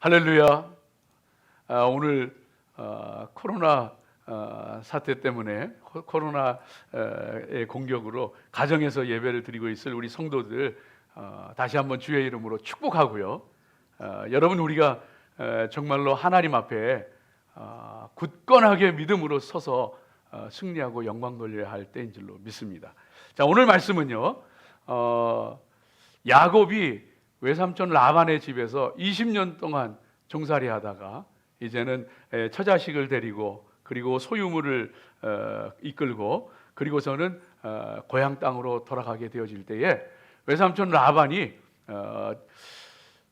할렐루야. 오늘 코로나 사태 때문에 코로나의 공격으로 가정에서 예배를 드리고 있을 우리 성도들 다시 한번 주의 이름으로 축복하고요. 여러분, 우리가 정말로 하나님 앞에 굳건하게 믿음으로 서서 승리하고 영광 돌려야 할 때인 줄로 믿습니다. 자, 오늘 말씀은요, 야곱이 외삼촌 라반의 집에서 20년 동안 종살이 하다가 이제는 처자식을 데리고 그리고 소유물을 이끌고 그리고서는 고향 땅으로 돌아가게 되어질 때에 외삼촌 라반이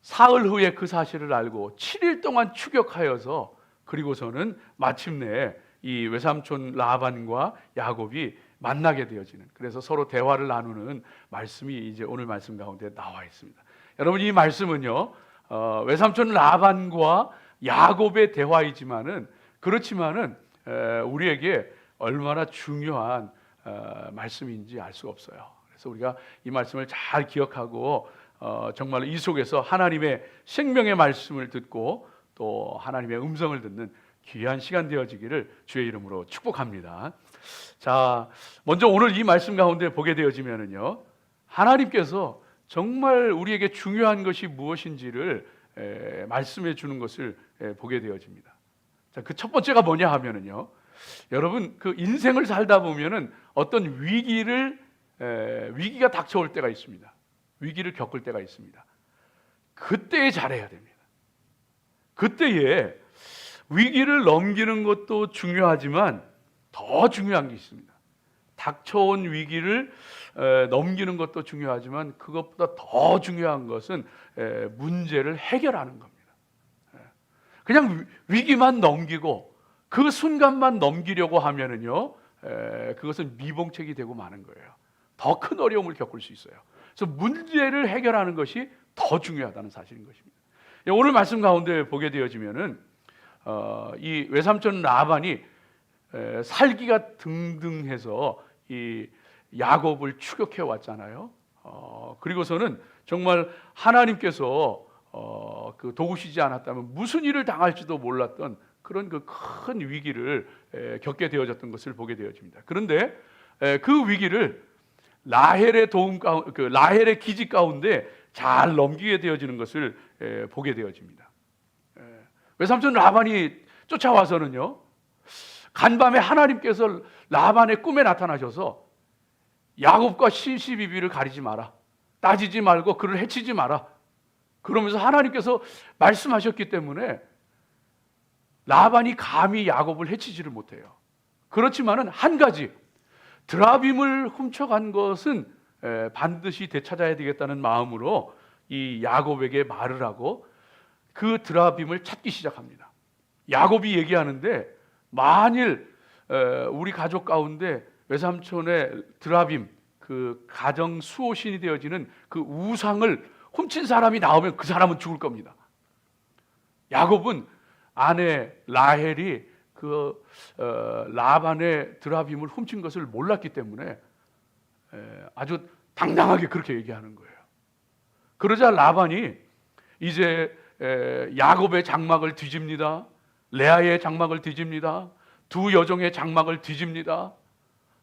사흘 후에 그 사실을 알고 7일 동안 추격하여서 그리고서는 마침내 이 외삼촌 라반과 야곱이 만나게 되어지는, 그래서 서로 대화를 나누는 말씀이 이제 오늘 말씀 가운데 나와 있습니다. 여러분, 이 말씀은요, 외삼촌 라반과 야곱의 대화이지만은 그렇지만은 우리에게 얼마나 중요한 말씀인지 알 수가 없어요. 그래서 우리가 이 말씀을 잘 기억하고 정말 이 속에서 하나님의 생명의 말씀을 듣고 또 하나님의 음성을 듣는 귀한 시간 되어지기를 주의 이름으로 축복합니다. 자, 먼저 오늘 이 말씀 가운데 보게 되어지면은요, 하나님께서 정말 우리에게 중요한 것이 무엇인지를 말씀해 주는 것을 보게 되어집니다. 자, 그 첫 번째가 뭐냐 하면은요, 여러분, 그 인생을 살다 보면은 어떤 위기가 닥쳐올 때가 있습니다. 위기를 겪을 때가 있습니다. 그때에 잘해야 됩니다. 그때에 위기를 넘기는 것도 중요하지만 더 중요한 게 있습니다. 닥쳐온 위기를 넘기는 것도 중요하지만 그것보다 더 중요한 것은 문제를 해결하는 겁니다. 그냥 위기만 넘기고 그 순간만 넘기려고 하면은요, 그것은 미봉책이 되고 마는 거예요. 더 큰 어려움을 겪을 수 있어요. 그래서 문제를 해결하는 것이 더 중요하다는 사실인 것입니다. 오늘 말씀 가운데 보게 되어지면은 이 외삼촌 라반이 살기가 등등해서 이 야곱을 추격해 왔잖아요. 그리고서는 정말 하나님께서 그 도우시지 않았다면 무슨 일을 당할지도 몰랐던 그런 그 큰 위기를 겪게 되어졌던 것을 보게 되어집니다. 그런데 그 위기를 라헬의 라헬의 기지 가운데 잘 넘기게 되어지는 것을 보게 되어집니다. 외삼촌 라반이 쫓아와서는요, 간밤에 하나님께서 라반의 꿈에 나타나셔서 야곱과 시시비비를 가리지 마라, 따지지 말고 그를 해치지 마라, 그러면서 하나님께서 말씀하셨기 때문에 라반이 감히 야곱을 해치지를 못해요. 그렇지만은 한 가지, 드라빔을 훔쳐간 것은 반드시 되찾아야 되겠다는 마음으로 이 야곱에게 말을 하고 그 드라빔을 찾기 시작합니다. 야곱이 얘기하는데, 만일 우리 가족 가운데 외삼촌의 드라빔, 그 가정 수호신이 되어지는 그 우상을 훔친 사람이 나오면 그 사람은 죽을 겁니다. 야곱은 아내 라헬이 그 라반의 드라빔을 훔친 것을 몰랐기 때문에 아주 당당하게 그렇게 얘기하는 거예요. 그러자 라반이 이제 야곱의 장막을 뒤집니다. 레아의 장막을 뒤집니다. 두 여종의 장막을 뒤집니다.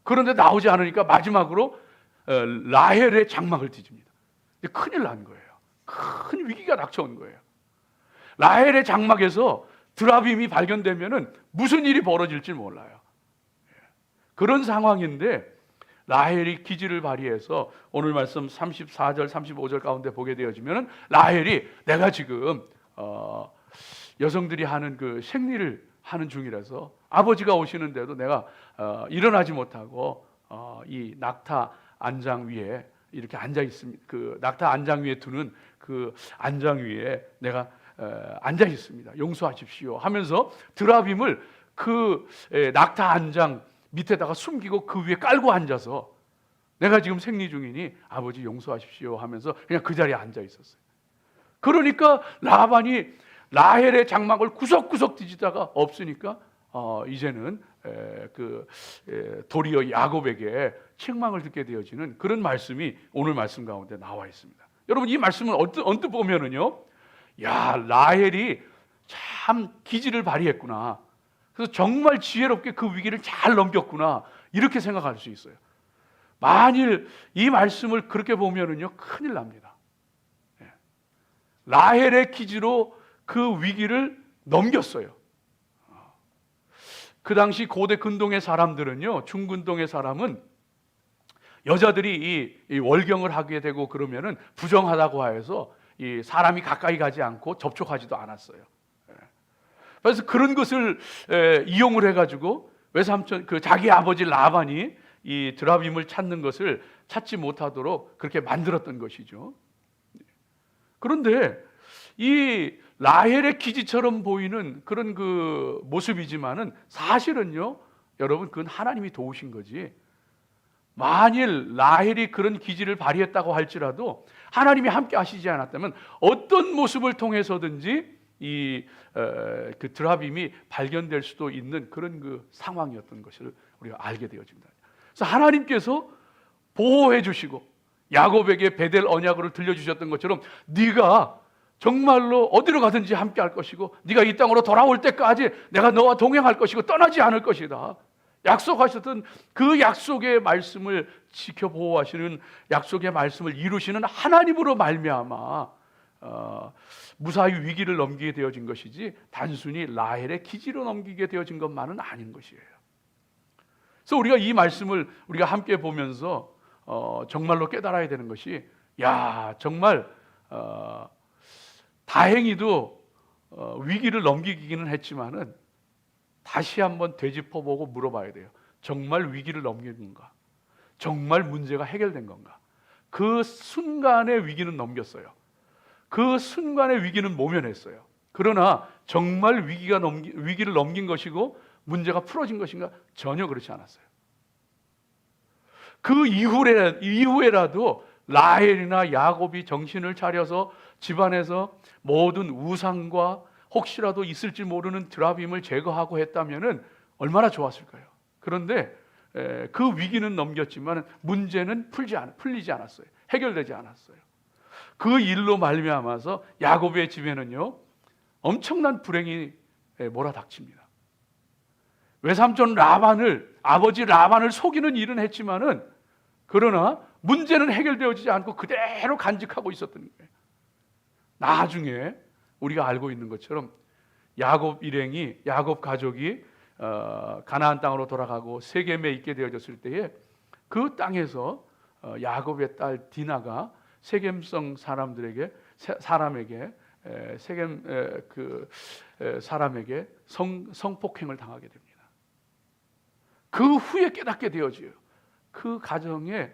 그런데 나오지 않으니까 마지막으로 라헬의 장막을 뒤집니다. 큰일 난 거예요. 큰 위기가 닥쳐온 거예요. 라헬의 장막에서 드라빔이 발견되면은 무슨 일이 벌어질지 몰라요. 그런 상황인데 라헬이 기지를 발휘해서 오늘 말씀 34절 35절 가운데 보게 되어지면은 라헬이 내가 지금 여성들이 하는 그 생리를 하는 중이라서 아버지가 오시는데도 내가 일어나지 못하고 이 낙타 안장 위에 이렇게 앉아 있습니다. 그 낙타 안장 위에 두는 그 안장 위에 내가 앉아 있습니다. 용서하십시오 하면서 드라빔을 그 낙타 안장 밑에다가 숨기고 그 위에 깔고 앉아서 내가 지금 생리 중이니 아버지 용서하십시오 하면서 그냥 그 자리에 앉아 있었어요. 그러니까 라반이 라헬의 장막을 구석구석 뒤지다가 없으니까 이제는 도리어 야곱에게 책망을 듣게 되어지는 그런 말씀이 오늘 말씀 가운데 나와 있습니다. 여러분, 이 말씀은 언뜻 보면은요, 야, 라헬이 참 기지를 발휘했구나. 그래서 정말 지혜롭게 그 위기를 잘 넘겼구나. 이렇게 생각할 수 있어요. 만일 이 말씀을 그렇게 보면은요, 큰일 납니다. 라헬의 기지로 그 위기를 넘겼어요. 그 당시 고대 근동의 사람들은요, 중근동의 사람은 여자들이 이 월경을 하게 되고 그러면은 부정하다고 해서 이 사람이 가까이 가지 않고 접촉하지도 않았어요. 그래서 그런 것을 이용을 해가지고 외삼촌 그 자기 아버지 라반이 이 드라빔을 찾는 것을 찾지 못하도록 그렇게 만들었던 것이죠. 그런데 이 라헬의 기지처럼 보이는 그런 그 모습이지만은 사실은요, 여러분, 그건 하나님이 도우신 거지. 만일 라헬이 그런 기지를 발휘했다고 할지라도 하나님이 함께 하시지 않았다면 어떤 모습을 통해서든지 그 드라빔이 발견될 수도 있는 그런 그 상황이었던 것을 우리가 알게 되어집니다. 그래서 하나님께서 보호해 주시고 야곱에게 베델 언약을 들려주셨던 것처럼 네가 정말로 어디로 가든지 함께 할 것이고 네가 이 땅으로 돌아올 때까지 내가 너와 동행할 것이고 떠나지 않을 것이다. 약속하셨던 그 약속의 말씀을 지켜 보호하시는, 약속의 말씀을 이루시는 하나님으로 말미암아 무사히 위기를 넘기게 되어진 것이지 단순히 라헬의 기지로 넘기게 되어진 것만은 아닌 것이에요. 그래서 우리가 이 말씀을 우리가 함께 보면서 정말로 깨달아야 되는 것이, 야, 정말 다행히도 위기를 넘기기는 했지만은 다시 한번 되짚어보고 물어봐야 돼요. 정말 위기를 넘긴 건가? 정말 문제가 해결된 건가? 그 순간의 위기는 넘겼어요. 그 순간의 위기는 모면했어요. 그러나 정말 위기를 넘긴 것이고 문제가 풀어진 것인가? 전혀 그렇지 않았어요. 그 이후에라도 라헬이나 야곱이 정신을 차려서 집안에서 모든 우상과 혹시라도 있을지 모르는 드라빔을 제거하고 했다면은 얼마나 좋았을까요? 그런데 그 위기는 넘겼지만 문제는 풀리지 않았어요. 해결되지 않았어요. 그 일로 말미암아서 야곱의 집에는요, 엄청난 불행이 몰아닥칩니다. 외삼촌 아버지 라반을 속이는 일은 했지만은, 그러나 문제는 해결되어지지 않고 그대로 간직하고 있었던 거예요. 나중에 우리가 알고 있는 것처럼 야곱 가족이 가나안 땅으로 돌아가고 세겜에 있게 되어졌을 때에 그 땅에서 야곱의 딸 디나가 세겜성 사람에게 성폭행을 당하게 됩니다. 그 후에 깨닫게 되어져요. 그 가정에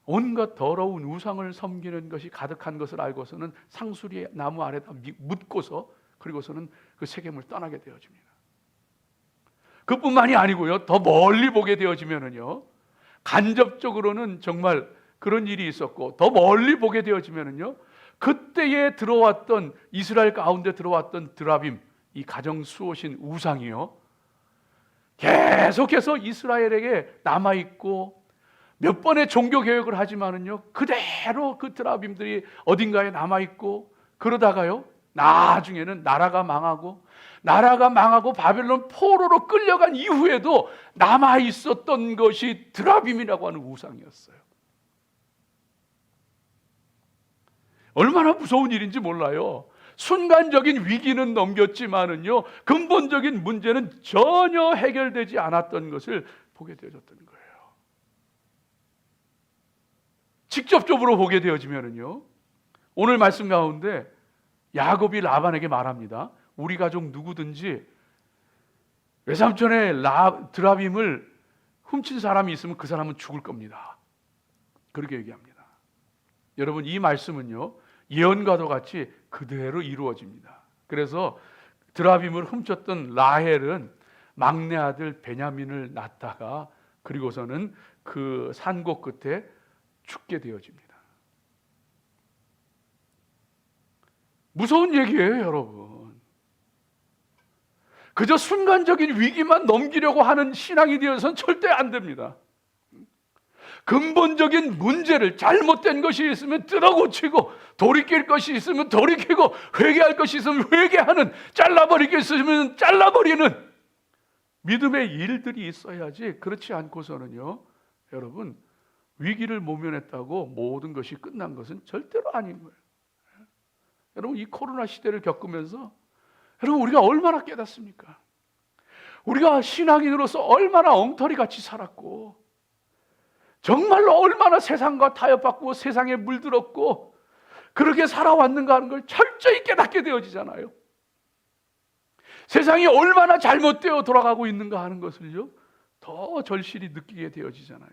온갖 더러운 우상을 섬기는 것이 가득한 것을 알고서는 상수리 나무 아래다 묻고서, 그리고서는 그 세겜을 떠나게 되어집니다. 그뿐만이 아니고요, 더 멀리 보게 되어지면은요, 간접적으로는 정말 그런 일이 있었고, 더 멀리 보게 되어지면은요, 그때에 들어왔던 이스라엘 가운데 들어왔던 드라빔, 이 가정 수호신 우상이요, 계속해서 이스라엘에게 남아 있고 몇 번의 종교 개혁을 하지만은요, 그대로 그 드라빔들이 어딘가에 남아 있고, 그러다가요, 나중에는 나라가 망하고 바벨론 포로로 끌려간 이후에도 남아 있었던 것이 드라빔이라고 하는 우상이었어요. 얼마나 무서운 일인지 몰라요. 순간적인 위기는 넘겼지만은요, 근본적인 문제는 전혀 해결되지 않았던 것을 보게 되어졌던 거예요. 직접적으로 보게 되어지면은요, 오늘 말씀 가운데 야곱이 라반에게 말합니다. 우리 가족 누구든지 외삼촌의 드라빔을 훔친 사람이 있으면 그 사람은 죽을 겁니다. 그렇게 얘기합니다. 여러분, 이 말씀은요, 예언과도 같이 그대로 이루어집니다. 그래서 드라빔을 훔쳤던 라헬은 막내 아들 베냐민을 낳다가 그리고서는 그 산고 끝에 죽게 되어집니다. 무서운 얘기예요, 여러분. 그저 순간적인 위기만 넘기려고 하는 신앙이 되어서는 절대 안 됩니다. 근본적인 문제를, 잘못된 것이 있으면 뜯어고치고, 돌이킬 것이 있으면 돌이키고, 회개할 것이 있으면 회개하는, 잘라버릴 게 있으면 잘라버리는 믿음의 일들이 있어야지. 그렇지 않고서는요, 여러분, 위기를 모면했다고 모든 것이 끝난 것은 절대로 아닌 거예요. 여러분, 이 코로나 시대를 겪으면서 여러분, 우리가 얼마나 깨닫습니까? 우리가 신앙인으로서 얼마나 엉터리같이 살았고, 정말로 얼마나 세상과 타협받고 세상에 물들었고 그렇게 살아왔는가 하는 걸 철저히 깨닫게 되어지잖아요. 세상이 얼마나 잘못되어 돌아가고 있는가 하는 것을요, 더 절실히 느끼게 되어지잖아요.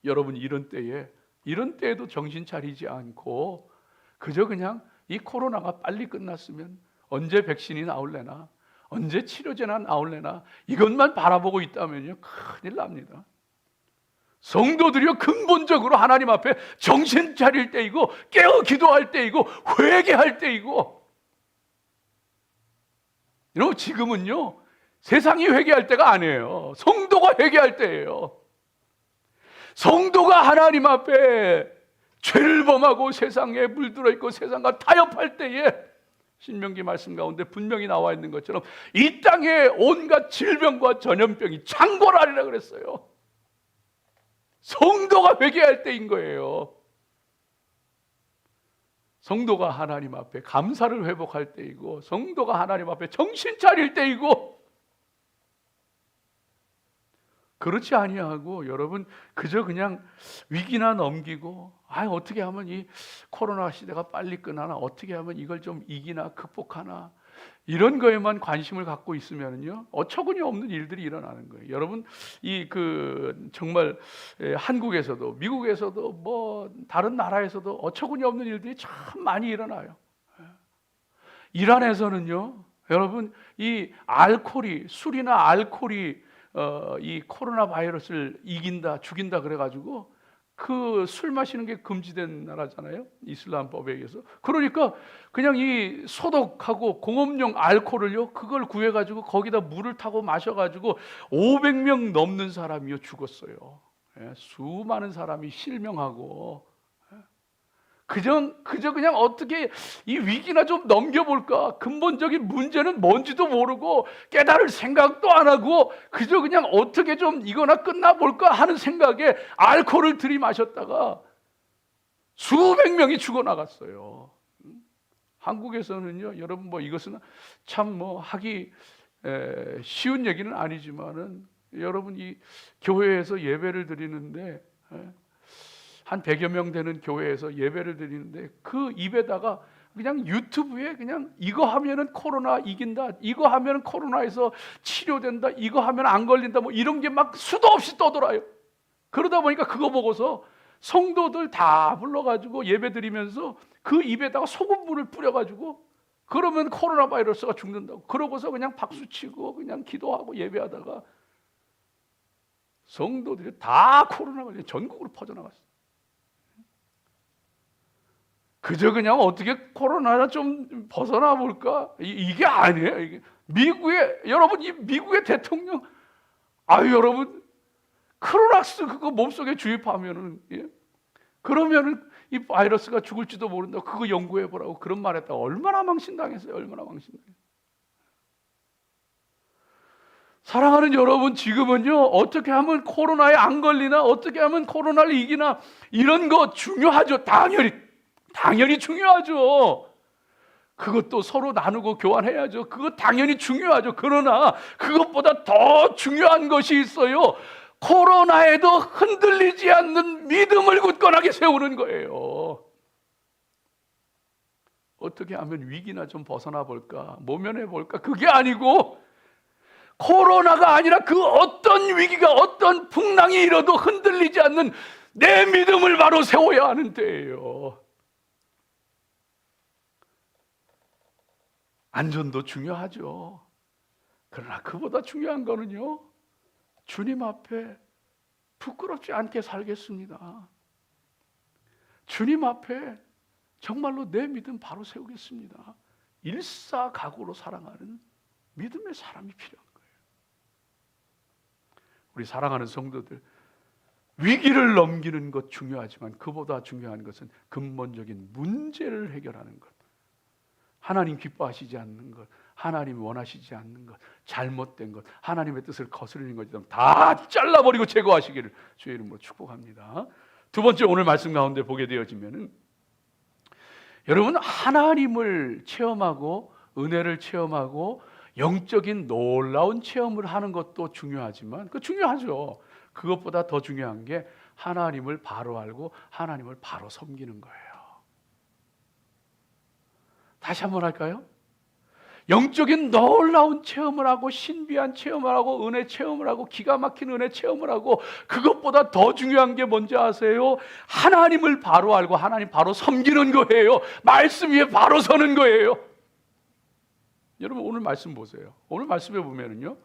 여러분, 이런 때에도 정신 차리지 않고 그저 그냥 이 코로나가 빨리 끝났으면, 언제 백신이 나올래나, 언제 치료제나 나올래나, 이것만 바라보고 있다면요, 큰일 납니다. 성도들이요, 근본적으로 하나님 앞에 정신 차릴 때이고, 깨어 기도할 때이고, 회개할 때이고. 여러분, 지금은요, 세상이 회개할 때가 아니에요. 성도가 회개할 때예요. 성도가 하나님 앞에 죄를 범하고 세상에 물들어 있고 세상과 타협할 때에, 신명기 말씀 가운데 분명히 나와 있는 것처럼 이 땅에 온갖 질병과 전염병이 창궐하리라 그랬어요. 성도가 회개할 때인 거예요. 성도가 하나님 앞에 감사를 회복할 때이고, 성도가 하나님 앞에 정신 차릴 때이고, 그렇지 아니하고 여러분, 그저 그냥 위기나 넘기고, 어떻게 하면 이 코로나 시대가 빨리 끝나나, 어떻게 하면 이걸 좀 이기나 극복하나, 이런 거에만 관심을 갖고 있으면요, 어처구니 없는 일들이 일어나는 거예요. 여러분, 정말 한국에서도 미국에서도 뭐 다른 나라에서도 어처구니 없는 일들이 참 많이 일어나요. 이란에서는요, 여러분, 이 술이나 알코올이 이 코로나 바이러스를 이긴다, 죽인다 그래가지고 그 술 마시는 게 금지된 나라잖아요, 이슬람법에 의해서. 그러니까 그냥 이 소독하고 공업용 알코올을요, 그걸 구해가지고 거기다 물을 타고 마셔가지고 500명 넘는 사람이요 죽었어요. 수많은 사람이 실명하고. 그저 그냥 어떻게 이 위기나 좀 넘겨볼까, 근본적인 문제는 뭔지도 모르고 깨달을 생각도 안 하고 그저 그냥 어떻게 좀 이거나 끝나볼까 하는 생각에 알코올을 들이마셨다가 수백 명이 죽어나갔어요. 한국에서는요, 여러분, 뭐 이것은 참 뭐 하기 쉬운 얘기는 아니지만은, 여러분, 이 교회에서 예배를 드리는데, 한 100여 명 되는 교회에서 예배를 드리는데, 그 입에다가 그냥 유튜브에 그냥 이거 하면은 코로나 이긴다, 이거 하면은 코로나에서 치료된다, 이거 하면 안 걸린다, 뭐 이런 게 막 수도 없이 떠돌아요. 그러다 보니까 그거 보고서 성도들 다 불러가지고 예배 드리면서 그 입에다가 소금물을 뿌려가지고, 그러면 코로나 바이러스가 죽는다고, 그러고서 그냥 박수치고 그냥 기도하고 예배하다가 성도들이 다 코로나 걸려 전국으로 퍼져나갔어요. 그저 그냥 어떻게 코로나를 좀 벗어나 볼까? 이게 아니에요. 이게 여러분, 이 미국의 대통령, 여러분, 크로락스 그거 몸속에 주입하면은, 그러면은 이 바이러스가 죽을지도 모른다고, 그거 연구해 보라고 그런 말했다가 얼마나 망신당했어요. 얼마나 망신당했어요. 사랑하는 여러분, 지금은요, 어떻게 하면 코로나에 안 걸리나, 어떻게 하면 코로나를 이기나, 이런 거 중요하죠. 당연히 중요하죠. 그것도 서로 나누고 교환해야죠. 그거 당연히 중요하죠. 그러나 그것보다 더 중요한 것이 있어요. 코로나에도 흔들리지 않는 믿음을 굳건하게 세우는 거예요. 어떻게 하면 위기나 좀 벗어나 볼까, 모면해 볼까, 그게 아니고, 코로나가 아니라 그 어떤 위기가, 어떤 풍랑이 일어도 흔들리지 않는 내 믿음을 바로 세워야 하는 때예요. 안전도 중요하죠. 그러나 그보다 중요한 거는요, 주님 앞에 부끄럽지 않게 살겠습니다. 주님 앞에 정말로 내 믿음 바로 세우겠습니다. 일사각오로 사랑하는 믿음의 사람이 필요한 거예요. 우리 사랑하는 성도들, 위기를 넘기는 것 중요하지만 그보다 중요한 것은 근본적인 문제를 해결하는 것. 하나님 기뻐하시지 않는 것, 하나님 원하시지 않는 것, 잘못된 것, 하나님의 뜻을 거스르는 것이라면 다 잘라버리고 제거하시기를 주의 이름으로 축복합니다. 두 번째, 오늘 말씀 가운데 보게 되어지면은 여러분, 하나님을 체험하고 은혜를 체험하고 영적인 놀라운 체험을 하는 것도 중요하지만, 그 중요하죠. 그것보다 더 중요한 게 하나님을 바로 알고 하나님을 바로 섬기는 거예요. 다시 한번 할까요? 영적인 놀라운 체험을 하고 신비한 체험을 하고 은혜 체험을 하고 기가 막힌 은혜 체험을 하고, 그것보다 더 중요한 게 뭔지 아세요? 하나님을 바로 알고 하나님 바로 섬기는 거예요. 말씀 위에 바로 서는 거예요. 여러분, 오늘 말씀 보세요. 오늘 말씀에 보면은요,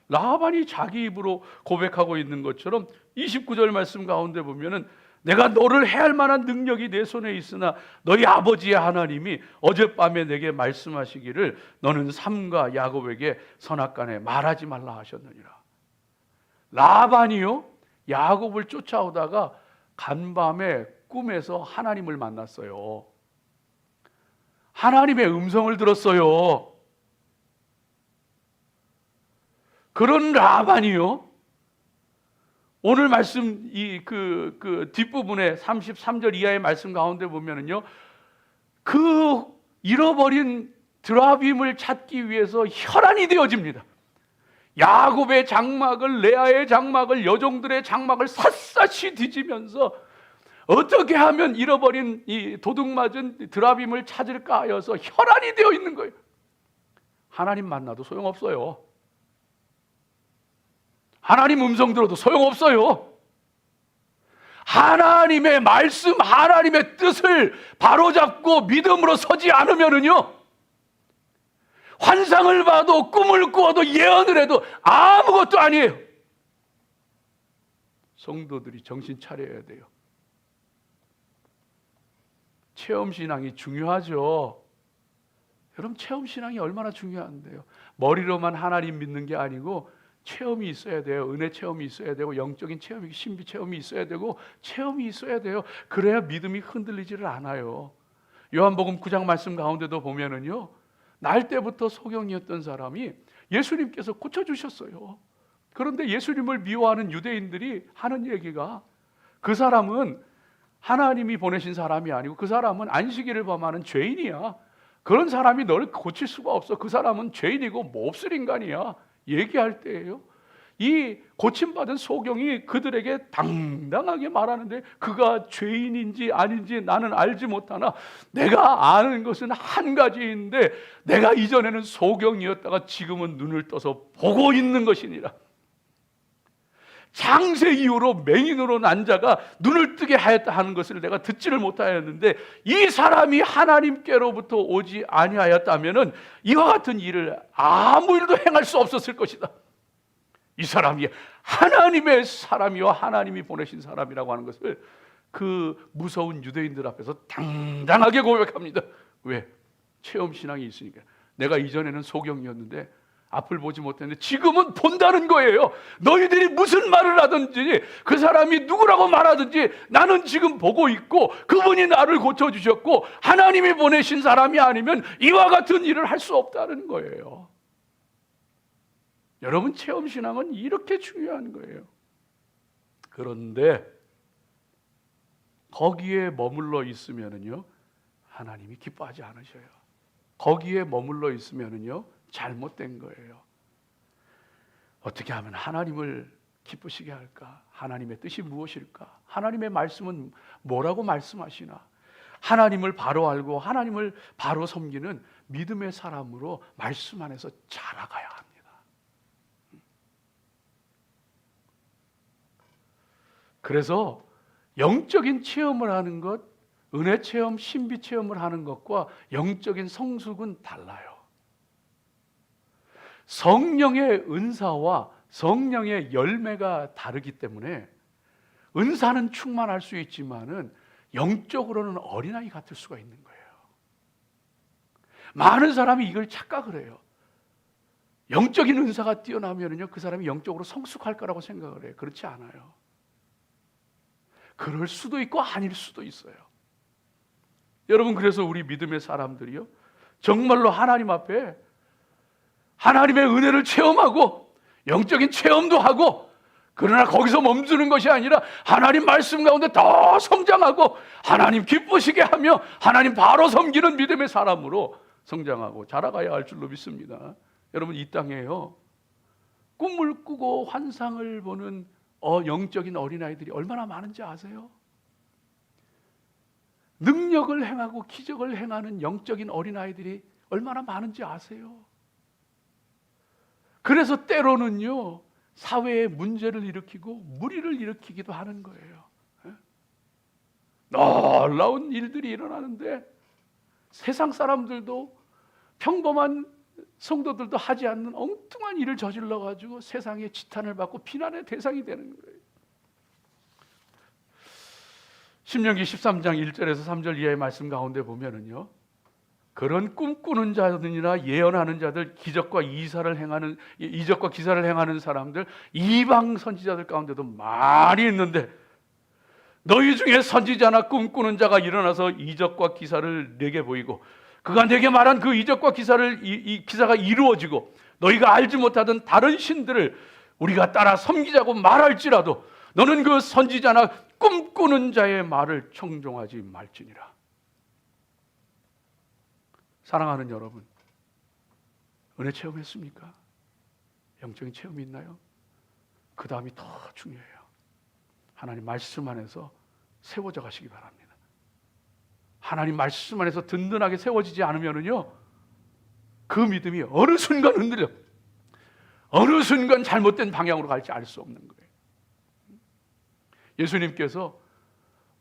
라반이 자기 입으로 고백하고 있는 것처럼 29절 말씀 가운데 보면은 내가 너를 해할 만한 능력이 내 손에 있으나 너희 아버지의 하나님이 어젯밤에 내게 말씀하시기를 너는 삼가 야곱에게 선악간에 말하지 말라 하셨느니라. 라반이요, 야곱을 쫓아오다가 간밤에 꿈에서 하나님을 만났어요. 하나님의 음성을 들었어요. 그런 라반이요, 오늘 말씀 그 뒷부분에 33절 이하의 말씀 가운데 보면은요, 그 잃어버린 드라빔을 찾기 위해서 혈안이 되어집니다. 야곱의 장막을, 레아의 장막을, 여종들의 장막을 샅샅이 뒤지면서 어떻게 하면 잃어버린 이 도둑맞은 드라빔을 찾을까 하여서 혈안이 되어 있는 거예요. 하나님 만나도 소용없어요. 하나님 음성 들어도 소용없어요. 하나님의 말씀, 하나님의 뜻을 바로잡고 믿음으로 서지 않으면은요, 환상을 봐도 꿈을 꾸어도 예언을 해도 아무것도 아니에요. 성도들이 정신 차려야 돼요. 체험신앙이 중요하죠. 여러분, 체험신앙이 얼마나 중요한데요. 머리로만 하나님 믿는 게 아니고 체험이 있어야 돼요. 은혜 체험이 있어야 되고 영적인 체험이, 신비 체험이 있어야 되고 체험이 있어야 돼요. 그래야 믿음이 흔들리지를 않아요. 요한복음 9장 말씀 가운데도 보면은요, 날 때부터 소경이었던 사람이 예수님께서 고쳐주셨어요. 그런데 예수님을 미워하는 유대인들이 하는 얘기가, 그 사람은 하나님이 보내신 사람이 아니고 그 사람은 안식일을 범하는 죄인이야. 그런 사람이 너를 고칠 수가 없어. 그 사람은 죄인이고 몹쓸 인간이야. 얘기할 때예요, 이 고침받은 소경이 그들에게 당당하게 말하는데, 그가 죄인인지 아닌지 나는 알지 못하나 내가 아는 것은 한 가지인데 내가 이전에는 소경이었다가 지금은 눈을 떠서 보고 있는 것이니라. 장세 이후로 맹인으로 난 자가 눈을 뜨게 하였다 하는 것을 내가 듣지를 못하였는데, 이 사람이 하나님께로부터 오지 아니하였다면은 이와 같은 일을 아무 일도 행할 수 없었을 것이다. 이 사람이 하나님의 사람이요 하나님이 보내신 사람이라고 하는 것을 그 무서운 유대인들 앞에서 당당하게 고백합니다. 왜? 체험신앙이 있으니까. 내가 이전에는 소경이었는데 앞을 보지 못했는데 지금은 본다는 거예요. 너희들이 무슨 말을 하든지, 그 사람이 누구라고 말하든지 나는 지금 보고 있고 그분이 나를 고쳐주셨고 하나님이 보내신 사람이 아니면 이와 같은 일을 할 수 없다는 거예요. 여러분, 체험신앙은 이렇게 중요한 거예요. 그런데 거기에 머물러 있으면은요, 하나님이 기뻐하지 않으셔요. 거기에 머물러 있으면은요, 잘못된 거예요. 어떻게 하면 하나님을 기쁘시게 할까? 하나님의 뜻이 무엇일까? 하나님의 말씀은 뭐라고 말씀하시나? 하나님을 바로 알고 하나님을 바로 섬기는 믿음의 사람으로 말씀 안에서 자라가야 합니다. 그래서 영적인 체험을 하는 것, 은혜 체험, 신비 체험을 하는 것과 영적인 성숙은 달라요. 성령의 은사와 성령의 열매가 다르기 때문에 은사는 충만할 수 있지만은 영적으로는 어린아이 같을 수가 있는 거예요. 많은 사람이 이걸 착각을 해요. 영적인 은사가 뛰어나면은요, 그 사람이 영적으로 성숙할 거라고 생각을 해요. 그렇지 않아요. 그럴 수도 있고 아닐 수도 있어요. 여러분, 그래서 우리 믿음의 사람들이요, 정말로 하나님 앞에 하나님의 은혜를 체험하고 영적인 체험도 하고, 그러나 거기서 멈추는 것이 아니라 하나님 말씀 가운데 더 성장하고 하나님 기쁘시게 하며 하나님 바로 섬기는 믿음의 사람으로 성장하고 자라가야 할 줄로 믿습니다. 여러분, 이 땅에요, 꿈을 꾸고 환상을 보는 영적인 어린아이들이 얼마나 많은지 아세요? 능력을 행하고 기적을 행하는 영적인 어린아이들이 얼마나 많은지 아세요? 그래서 때로는요, 사회에 문제를 일으키고 무리를 일으키기도 하는 거예요. 놀라운 일들이 일어나는데 세상 사람들도, 평범한 성도들도 하지 않는 엉뚱한 일을 저질러 가지고 세상에 지탄을 받고 비난의 대상이 되는 거예요. 신명기 13장 1절에서 3절 이하의 말씀 가운데 보면은요, 그런 꿈꾸는 자들이나 예언하는 자들, 이적과 기사를 행하는 사람들, 이방 선지자들 가운데도 많이 있는데, 너희 중에 선지자나 꿈꾸는 자가 일어나서 이적과 기사를 내게 보이고 그가 내게 말한 그 이적과 이 기사가 이루어지고 너희가 알지 못하던 다른 신들을 우리가 따라 섬기자고 말할지라도 너는 그 선지자나 꿈꾸는 자의 말을 청종하지 말지니라. 사랑하는 여러분, 은혜 체험했습니까? 영적인 체험이 있나요? 그 다음이 더 중요해요. 하나님 말씀 안에서 세워져 가시기 바랍니다. 하나님 말씀 안에서 든든하게 세워지지 않으면요, 그 믿음이 어느 순간 흔들려, 어느 순간 잘못된 방향으로 갈지 알 수 없는 거예요. 예수님께서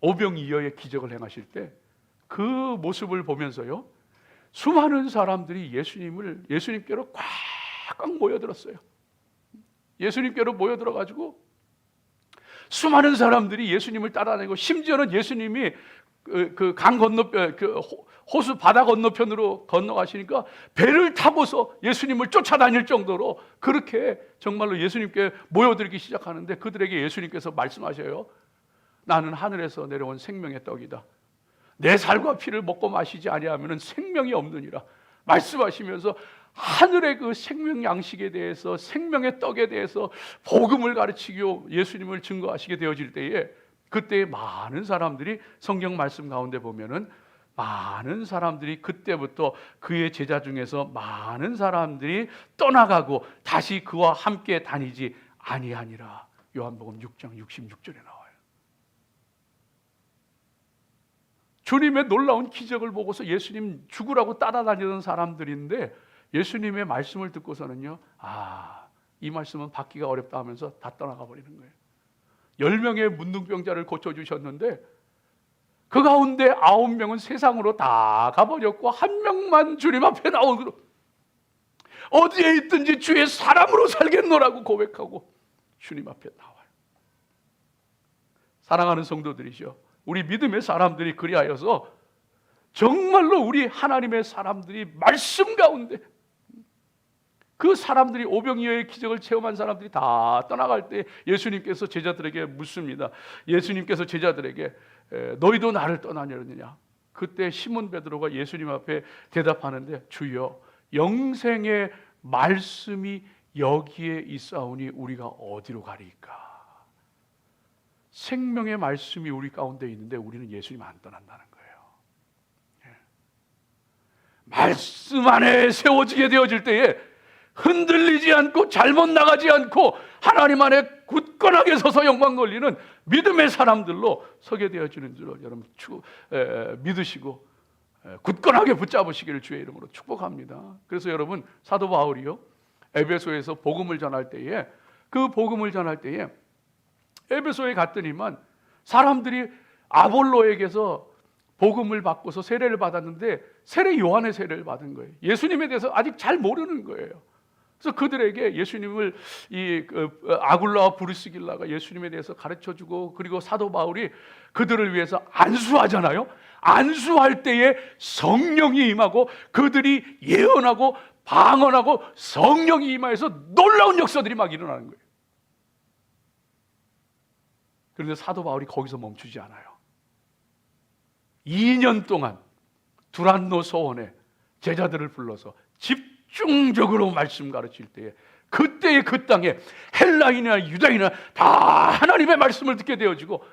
오병이어의 기적을 행하실 때 그 모습을 보면서요, 수많은 사람들이 예수님께로 꽉꽉 모여들었어요. 예수님께로 모여들어가지고 수많은 사람들이 예수님을 따라다니고, 심지어는 예수님이 그 강 건너편, 그 호수 바다 건너편으로 건너가시니까 배를 타고서 예수님을 쫓아다닐 정도로 그렇게 정말로 예수님께 모여들기 시작하는데, 그들에게 예수님께서 말씀하셔요. 나는 하늘에서 내려온 생명의 떡이다. 내 살과 피를 먹고 마시지 아니하면 생명이 없느니라 말씀하시면서 하늘의 그 생명 양식에 대해서, 생명의 떡에 대해서 복음을 가르치고 예수님을 증거하시게 되어질 때에, 그때 많은 사람들이, 성경 말씀 가운데 보면은 많은 사람들이 그때부터 그의 제자 중에서 많은 사람들이 떠나가고 다시 그와 함께 다니지 아니하니라. 요한복음 6장 66절에 나와요. 주님의 놀라운 기적을 보고서 예수님 죽으라고 따라다니던 사람들인데, 예수님의 말씀을 듣고서는요, 이 말씀은 받기가 어렵다 하면서 다 떠나가 버리는 거예요. 10명의 문둥병자를 고쳐주셨는데 그 가운데 9명은 세상으로 다 가버렸고, 1명만 주님 앞에 나오고 어디에 있든지 주의 사람으로 살겠노라고 고백하고 주님 앞에 나와요. 사랑하는 성도들이죠, 우리 믿음의 사람들이 그리하여서 정말로 우리 하나님의 사람들이 말씀 가운데, 그 사람들이, 오병이어의 기적을 체험한 사람들이 다 떠나갈 때 예수님께서 제자들에게 묻습니다. 예수님께서 제자들에게 너희도 나를 떠나려느냐? 그때 시몬 베드로가 예수님 앞에 대답하는데, 주여, 영생의 말씀이 여기에 있사오니 우리가 어디로 가리까? 생명의 말씀이 우리 가운데 있는데 우리는 예수님 안 떠난다는 거예요. 말씀 안에 세워지게 되어질 때에 흔들리지 않고 잘못 나가지 않고 하나님 안에 굳건하게 서서 영광 걸리는 믿음의 사람들로 서게 되어지는 줄 여러분 믿으시고 굳건하게 붙잡으시기를 주의 이름으로 축복합니다. 그래서 여러분, 사도 바울이요, 에베소에서 복음을 전할 때에, 에베소에 갔더니만 사람들이 아볼로에게서 복음을 받고서 세례를 받았는데, 세례 요한의 세례를 받은 거예요. 예수님에 대해서 아직 잘 모르는 거예요. 그래서 그들에게 예수님을, 아굴라와 브리스길라가 예수님에 대해서 가르쳐주고, 그리고 사도 바울이 그들을 위해서 안수하잖아요. 안수할 때에 성령이 임하고 그들이 예언하고 방언하고 성령이 임하여서 놀라운 역사들이 막 일어나는 거예요. 그런데 사도 바울이 거기서 멈추지 않아요. 2년 동안 두란노 서원에 제자들을 불러서 집중적으로 말씀 가르칠 때에 그때의 그 땅에 헬라인이나 유다인이나 다 하나님의 말씀을 듣게 되어지고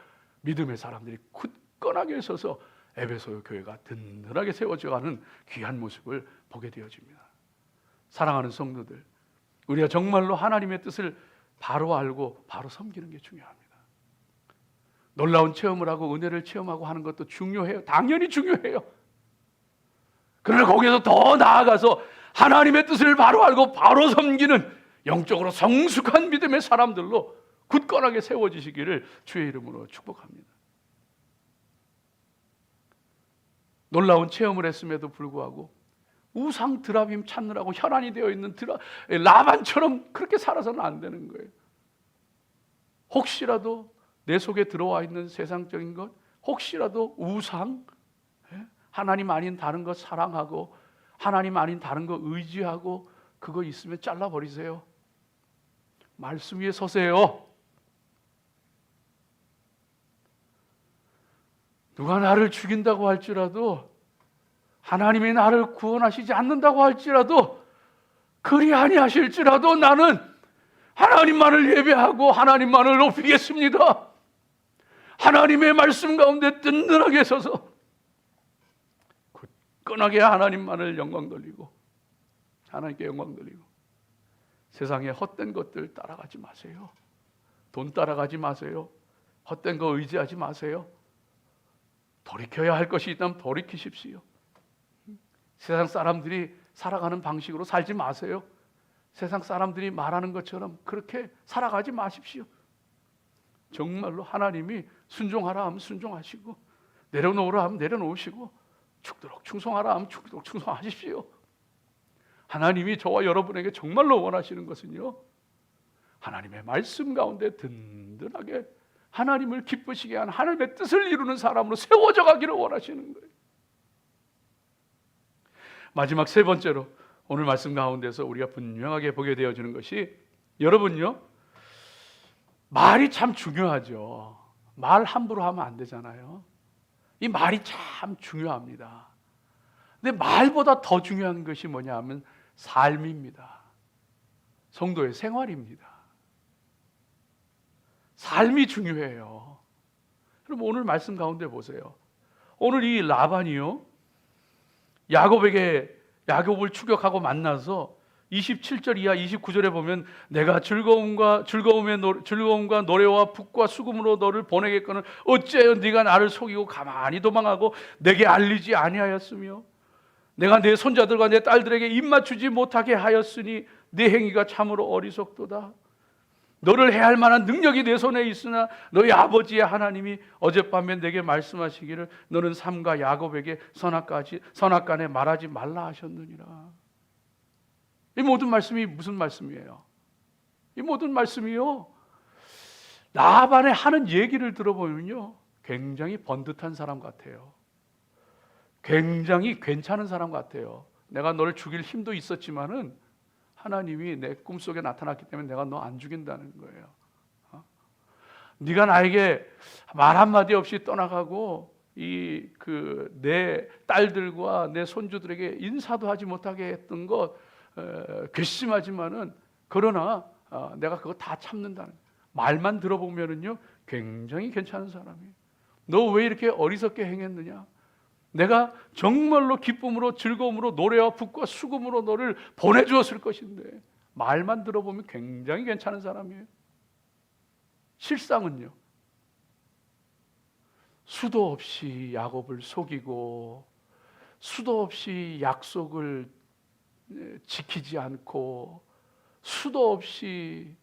믿음의 사람들이 굳건하게 서서 에베소 교회가 든든하게 세워져가는 귀한 모습을 보게 되어집니다. 사랑하는 성도들, 우리가 정말로 하나님의 뜻을 바로 알고 바로 섬기는 게 중요합니다. 놀라운 체험을 하고 은혜를 체험하고 하는 것도 중요해요. 당연히 중요해요. 그러나 거기서 더 나아가서 하나님의 뜻을 바로 알고 바로 섬기는 영적으로 성숙한 믿음의 사람들로 굳건하게 세워지시기를 주의 이름으로 축복합니다. 놀라운 체험을 했음에도 불구하고 우상 드라빔 찾느라고 혈안이 되어 있는 라반처럼 그렇게 살아서는 안 되는 거예요. 혹시라도 내 속에 들어와 있는 세상적인 것, 혹시라도 우상, 하나님 아닌 다른 것 사랑하고 하나님 아닌 다른 것 의지하고 그거 있으면 잘라버리세요. 말씀 위에 서세요. 누가 나를 죽인다고 할지라도, 하나님이 나를 구원하시지 않는다고 할지라도, 그리 아니하실지라도 나는 하나님만을 예배하고 하나님만을 높이겠습니다. 하나님의 말씀 가운데 든든하게 서서 굳건하게 하나님만을 영광 돌리고, 하나님께 영광 돌리고, 세상의 헛된 것들 따라가지 마세요. 돈 따라가지 마세요. 헛된 거 의지하지 마세요. 돌이켜야 할 것이 있다면 돌이키십시오. 세상 사람들이 살아가는 방식으로 살지 마세요. 세상 사람들이 말하는 것처럼 그렇게 살아가지 마십시오. 정말로 하나님이 순종하라 하면 순종하시고, 내려놓으라 하면 내려놓으시고, 죽도록 충성하라 하면 죽도록 충성하십시오. 하나님이 저와 여러분에게 정말로 원하시는 것은요, 하나님의 말씀 가운데 든든하게 하나님을 기쁘시게 하는 하나님의 뜻을 이루는 사람으로 세워져 가기를 원하시는 거예요. 마지막 세 번째로 오늘 말씀 가운데서 우리가 분명하게 보게 되어지는 것이, 여러분요, 말이 참 중요하죠. 말 함부로 하면 안 되잖아요. 이 말이 참 중요합니다. 근데 말보다 더 중요한 것이 뭐냐 하면 삶입니다. 성도의 생활입니다. 삶이 중요해요. 그럼 오늘 말씀 가운데 보세요. 오늘 이 라반이요, 야곱을 추격하고 만나서 27절 이하 29절에 보면, 내가 즐거움과 노래와 북과 수금으로 너를 보내겠거늘 어찌하여 네가 나를 속이고 가만히 도망하고 내게 알리지 아니하였으며, 내가 내 손자들과 내 딸들에게 입맞추지 못하게 하였으니 네 행위가 참으로 어리석도다. 너를 해할 만한 능력이 내 손에 있으나 너희 아버지의 하나님이 어젯밤에 내게 말씀하시기를 너는 삼가 야곱에게 선악간에 말하지 말라 하셨느니라. 이 모든 말씀이 무슨 말씀이에요? 이 모든 말씀이요, 라반의 하는 얘기를 들어보면요, 굉장히 번듯한 사람 같아요. 굉장히 괜찮은 사람 같아요. 내가 너를 죽일 힘도 있었지만은 하나님이 내 꿈속에 나타났기 때문에 내가 너 안 죽인다는 거예요. 네가 나에게 말 한마디 없이 떠나가고 내 딸들과 내 손주들에게 인사도 하지 못하게 했던 것 괘씸하지만은, 그러나 내가 그거 다 참는다는, 말만 들어보면은요 굉장히 괜찮은 사람이에요. 너 왜 이렇게 어리석게 행했느냐? 내가 정말로 기쁨으로 즐거움으로 노래와 북과 수금으로 너를 보내주었을 것인데, 말만 들어보면 굉장히 괜찮은 사람이에요. 실상은요, 수도 없이 야곱을 속이고 수도 없이 약속을 지키지 않고 수도 없이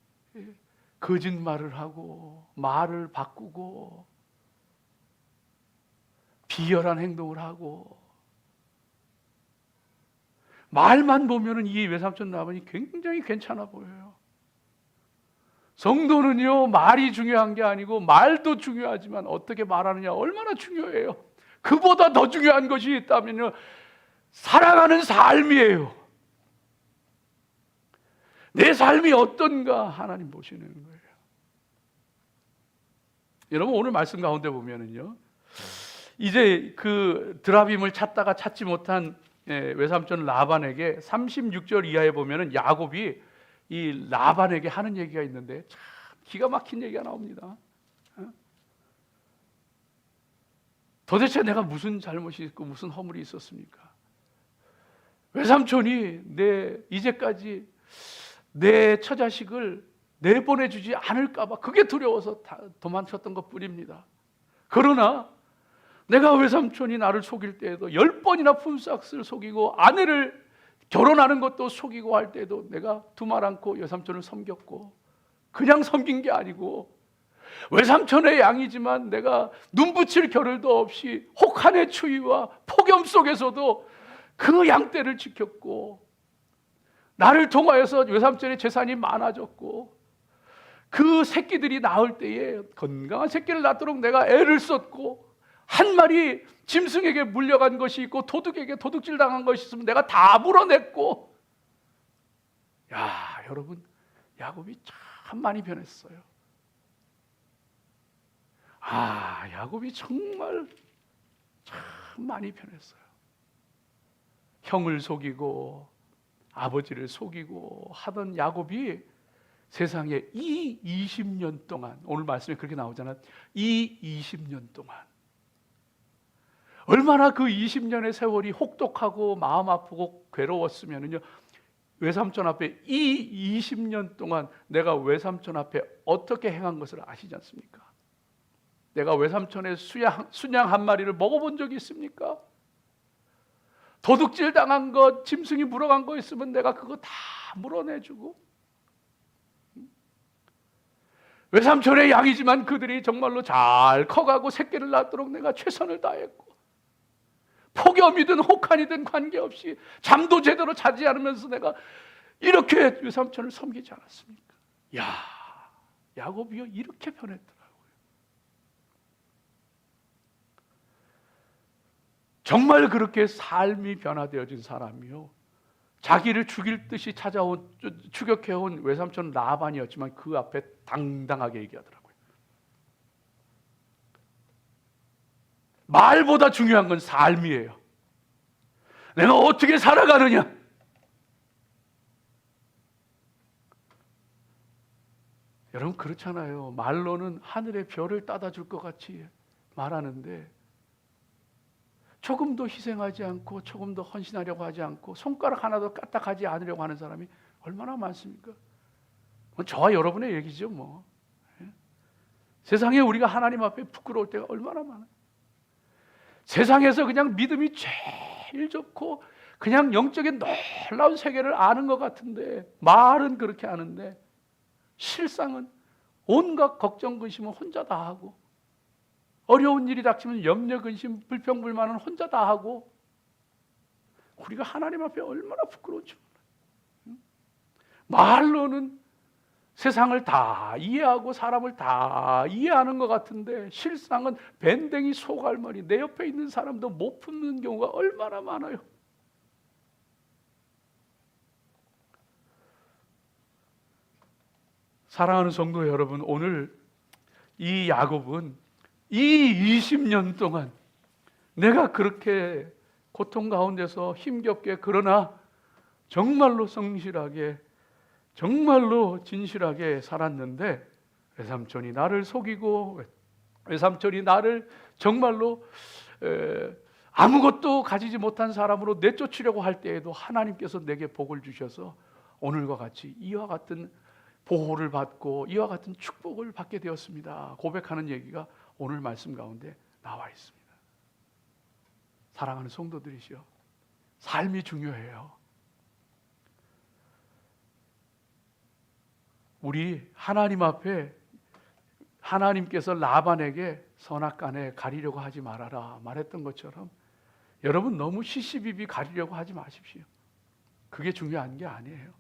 거짓말을 하고 말을 바꾸고 비열한 행동을 하고, 말만 보면은 이 외삼촌 라반이 굉장히 괜찮아 보여요. 성도는요, 말이 중요한 게 아니고 말도 중요하지만 어떻게 말하느냐 얼마나 중요해요. 그보다 더 중요한 것이 있다면요, 살아가는 삶이에요. 내 삶이 어떤가 하나님 보시는 거예요. 여러분 오늘 말씀 가운데 보면은요, 이제 그 드라빔을 찾다가 찾지 못한 외삼촌 라반에게 36절 이하에 보면은 야곱이 이 라반에게 하는 얘기가 있는데 참 기가 막힌 얘기가 나옵니다. 도대체 내가 무슨 잘못이 있고 무슨 허물이 있었습니까? 외삼촌이 이제까지 내 처자식을 내보내주지 않을까봐 그게 두려워서 도망쳤던 것 뿐입니다. 그러나 내가 외삼촌이 나를 속일 때에도 10번이나 품삯을 속이고 아내를 결혼하는 것도 속이고 할 때도 내가 두말 않고 외삼촌을 섬겼고, 그냥 섬긴 게 아니고 외삼촌의 양이지만 내가 눈붙일 겨를도 없이 혹한의 추위와 폭염 속에서도 그 양떼를 지켰고, 나를 통하여서 외삼촌의 재산이 많아졌고, 그 새끼들이 낳을 때에 건강한 새끼를 낳도록 내가 애를 썼고, 한 마리 짐승에게 물려간 것이 있고 도둑에게 도둑질 당한 것이 있으면 내가 다 물어냈고. 야, 여러분, 야곱이 참 많이 변했어요. 야곱이 정말 참 많이 변했어요. 형을 속이고 아버지를 속이고 하던 야곱이 세상에 이 20년 동안, 오늘 말씀에 그렇게 나오잖아요. 이 20년 동안 얼마나 그 20년의 세월이 혹독하고 마음 아프고 괴로웠으면요, 외삼촌 앞에 이 20년 동안 내가 외삼촌 앞에 어떻게 행한 것을 아시지 않습니까? 내가 외삼촌의 순양 한 마리를 먹어본 적이 있습니까? 도둑질 당한 것, 짐승이 물어간 거 있으면 내가 그거 다 물어내주고, 외삼촌의 양이지만 그들이 정말로 잘 커가고 새끼를 낳도록 내가 최선을 다했고, 폭염이든 혹한이든 관계없이 잠도 제대로 자지 않으면서 내가 이렇게 외삼촌을 섬기지 않았습니까? 야, 야곱이요 이렇게 변했더라고요. 정말 그렇게 삶이 변화되어진 사람이요, 자기를 죽일 듯이 추격해온 외삼촌 라반이었지만 그 앞에 당당하게 얘기하더라고요. 말보다 중요한 건 삶이에요. 내가 어떻게 살아가느냐. 여러분 그렇잖아요. 말로는 하늘의 별을 따다 줄 것 같이 말하는데, 조금도 희생하지 않고 조금도 헌신하려고 하지 않고 손가락 하나도 까딱하지 않으려고 하는 사람이 얼마나 많습니까? 저와 여러분의 얘기죠 뭐. 세상에 우리가 하나님 앞에 부끄러울 때가 얼마나 많아요. 세상에서 그냥 믿음이 제일 좋고 그냥 영적인 놀라운 세계를 아는 것 같은데, 말은 그렇게 아는데 실상은 온갖 걱정 근심은 혼자 다 하고, 어려운 일이 닥치면 염려 근심 불평불만은 혼자 다 하고, 우리가 하나님 앞에 얼마나 부끄러운지 몰라요. 말로는 세상을 다 이해하고 사람을 다 이해하는 것 같은데 실상은 밴댕이 소갈머리, 내 옆에 있는 사람도 못 품는 경우가 얼마나 많아요. 사랑하는 성도 여러분, 오늘 이 야곱은 이 20년 동안 내가 그렇게 고통 가운데서 힘겹게, 그러나 정말로 성실하게, 정말로 진실하게 살았는데, 외삼촌이 나를 속이고 외삼촌이 나를 정말로 아무것도 가지지 못한 사람으로 내쫓으려고 할 때에도 하나님께서 내게 복을 주셔서 오늘과 같이 이와 같은 보호를 받고 이와 같은 축복을 받게 되었습니다. 고백하는 얘기가 오늘 말씀 가운데 나와 있습니다. 사랑하는 성도들이시여, 삶이 중요해요. 우리 하나님 앞에 하나님께서 라반에게 선악간에 가리려고 하지 말아라 말했던 것처럼, 여러분 너무 시시비비 가리려고 하지 마십시오. 그게 중요한 게 아니에요.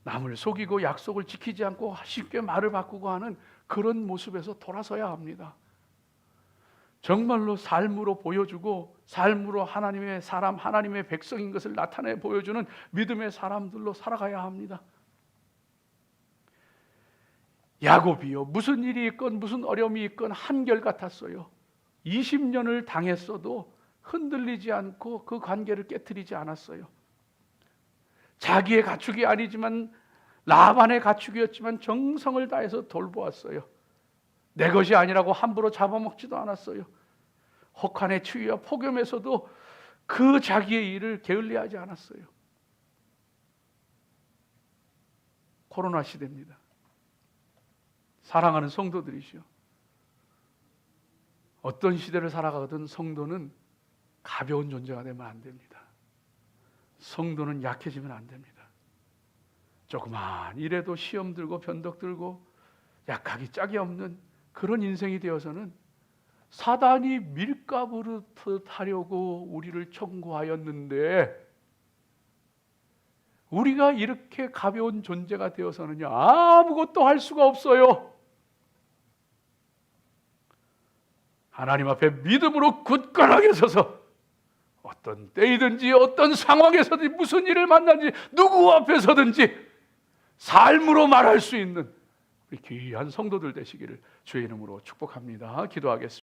남을 속이고 약속을 지키지 않고 쉽게 말을 바꾸고 하는 그런 모습에서 돌아서야 합니다. 정말로 삶으로 보여주고 삶으로 하나님의 사람, 하나님의 백성인 것을 나타내 보여주는 믿음의 사람들로 살아가야 합니다. 야곱이요, 무슨 일이 있건 무슨 어려움이 있건 한결같았어요. 20년을 당했어도 흔들리지 않고 그 관계를 깨트리지 않았어요. 자기의 가축이 아니지만, 라반의 가축이었지만 정성을 다해서 돌보았어요. 내 것이 아니라고 함부로 잡아먹지도 않았어요. 혹한의 추위와 폭염에서도 그 자기의 일을 게을리하지 않았어요. 코로나 시대입니다. 사랑하는 성도들이시오, 어떤 시대를 살아가든 성도는 가벼운 존재가 되면 안 됩니다. 성도는 약해지면 안 됩니다. 조그만 일에도 시험 들고 변덕 들고 약하기 짝이 없는 그런 인생이 되어서는 사단이 밀가부르듯 하려고 우리를 청구하였는데, 우리가 이렇게 가벼운 존재가 되어서는요, 아무것도 할 수가 없어요. 하나님 앞에 믿음으로 굳건하게 서서 어떤 때이든지 어떤 상황에서든지 무슨 일을 만난지 누구 앞에서든지 삶으로 말할 수 있는 우리 귀한 성도들 되시기를 주의 이름으로 축복합니다. 기도하겠습니다.